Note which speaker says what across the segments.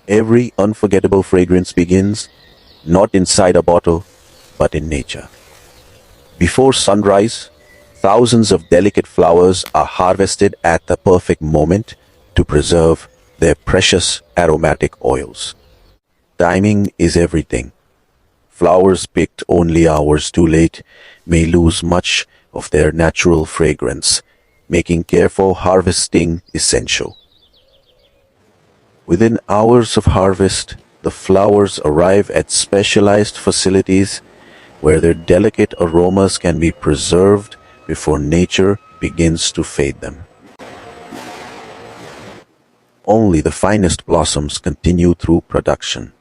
Speaker 1: Every unforgettable fragrance begins not inside a bottle, but in nature. Before sunrise, thousands of delicate flowers are harvested at the perfect moment to preserve their precious aromatic oils. Timing is everything. Flowers picked only hours too late may lose much of their natural fragrance, making careful harvesting essential. Within hours of harvest, the flowers arrive at specialized facilities where their delicate aromas can be preserved before nature begins to fade them. Only the finest blossoms continue through production.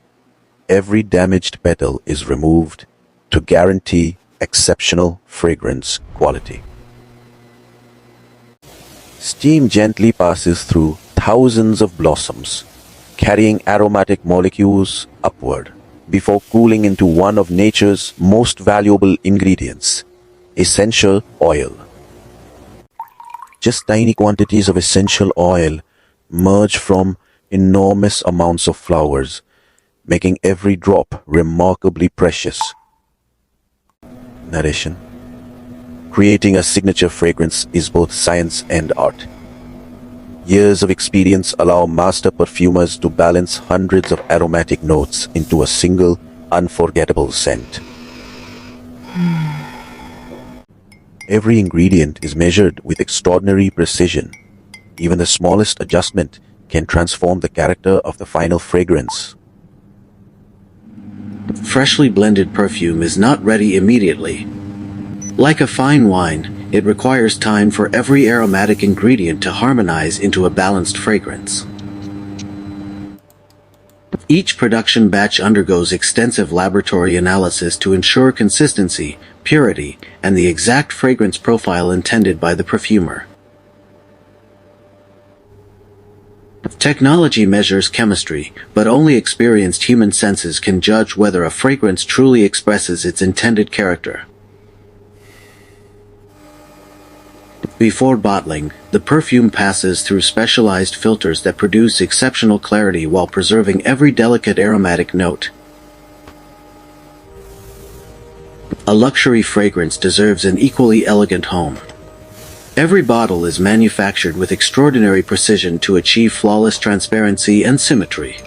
Speaker 1: Every damaged petal is removed to guarantee exceptional fragrance quality. Steam gently passes through thousands of blossoms, carrying aromatic molecules upward before cooling into one of nature's most valuable ingredients, essential oil. Just tiny quantities of essential oil merge from enormous amounts of flowers, making every drop remarkably precious. Narration. Creating a signature fragrance is both science and art. Years of experience allow master perfumers to balance hundreds of aromatic notes into a single, unforgettable scent. Every ingredient is measured with extraordinary precision. Even the smallest adjustment can transform the character of the final fragrance.
Speaker 2: Freshly blended perfume is not ready immediately. Like a fine wine, it requires time for every aromatic ingredient to harmonize into a balanced fragrance. Each production batch undergoes extensive laboratory analysis to ensure consistency, purity, and the exact fragrance profile intended by the perfumer. Technology measures chemistry, but only experienced human senses can judge whether a fragrance truly expresses its intended character. Before bottling, the perfume passes through specialized filters that produce exceptional clarity while preserving every delicate aromatic note. A luxury fragrance deserves an equally elegant home. Every bottle is manufactured with extraordinary precision to achieve flawless transparency and symmetry.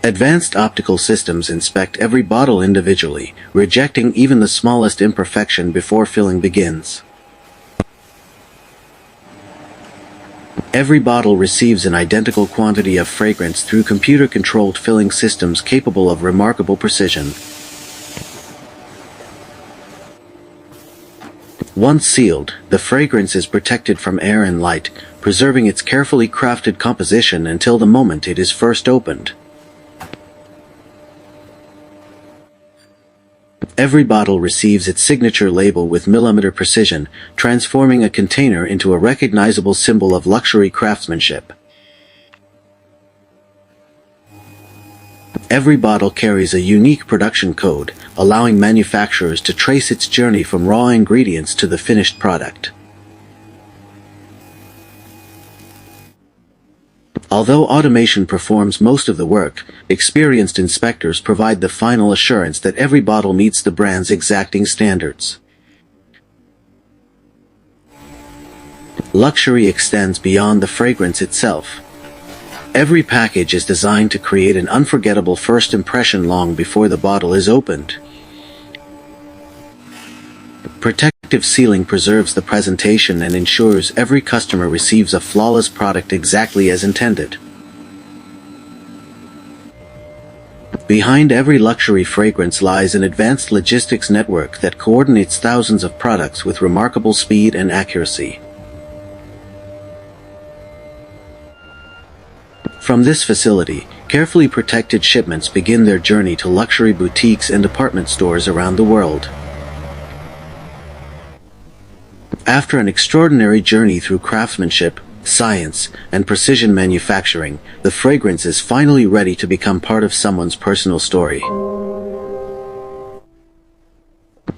Speaker 2: Advanced optical systems inspect every bottle individually, rejecting even the smallest imperfection before filling begins. Every bottle receives an identical quantity of fragrance through computer-controlled filling systems capable of remarkable precision. Once sealed, the fragrance is protected from air and light, preserving its carefully crafted composition until the moment it is first opened. Every bottle receives its signature label with millimeter precision, transforming a container into a recognizable symbol of luxury craftsmanship. Every bottle carries a unique production code, allowing manufacturers to trace its journey from raw ingredients to the finished product. Although automation performs most of the work, experienced inspectors provide the final assurance that every bottle meets the brand's exacting standards. Luxury extends beyond the fragrance itself. Every package is designed to create an unforgettable first impression long before the bottle is opened. Protective sealing preserves the presentation and ensures every customer receives a flawless product exactly as intended. Behind every luxury fragrance lies an advanced logistics network that coordinates thousands of products with remarkable speed and accuracy. From this facility, carefully protected shipments begin their journey to luxury boutiques and department stores around the world. After an extraordinary journey through craftsmanship, science, and precision manufacturing, the fragrance is finally ready to become part of someone's personal story.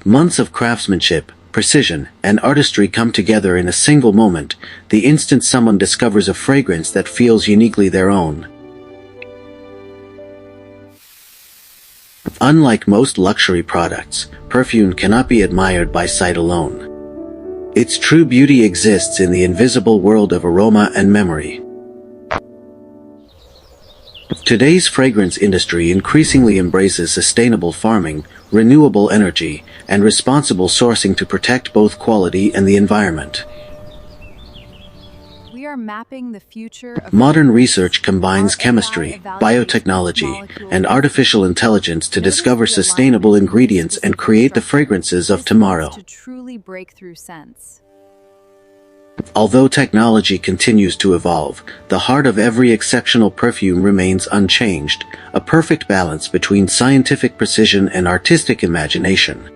Speaker 2: Months of craftsmanship, precision, and artistry come together in a single moment, the instant someone discovers a fragrance that feels uniquely their own. Unlike most luxury products, perfume cannot be admired by sight alone. Its true beauty exists in the invisible world of aroma and memory. Today's fragrance industry increasingly embraces sustainable farming, renewable energy, and responsible sourcing to protect both quality and the environment.
Speaker 3: We are mapping the future of
Speaker 2: Modern research combines chemistry, biotechnology, and artificial intelligence to discover sustainable ingredients and create the fragrances of tomorrow.
Speaker 3: to truly breakthrough scents.
Speaker 2: Although technology continues to evolve, the heart of every exceptional perfume remains unchanged, a perfect balance between scientific precision and artistic imagination.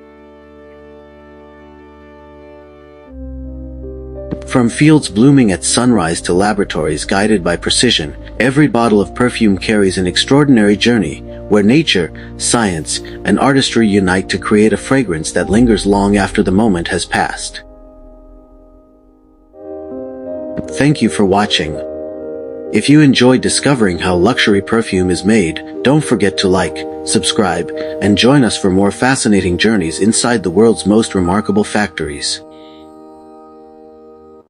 Speaker 2: From fields blooming at sunrise to laboratories guided by precision, every bottle of perfume carries an extraordinary journey, where nature, science, and artistry unite to create a fragrance that lingers long after the moment has passed. Thank you for watching. If you enjoyed discovering how luxury perfume is made, don't forget to like, subscribe, and join us for more fascinating journeys inside the world's most remarkable factories.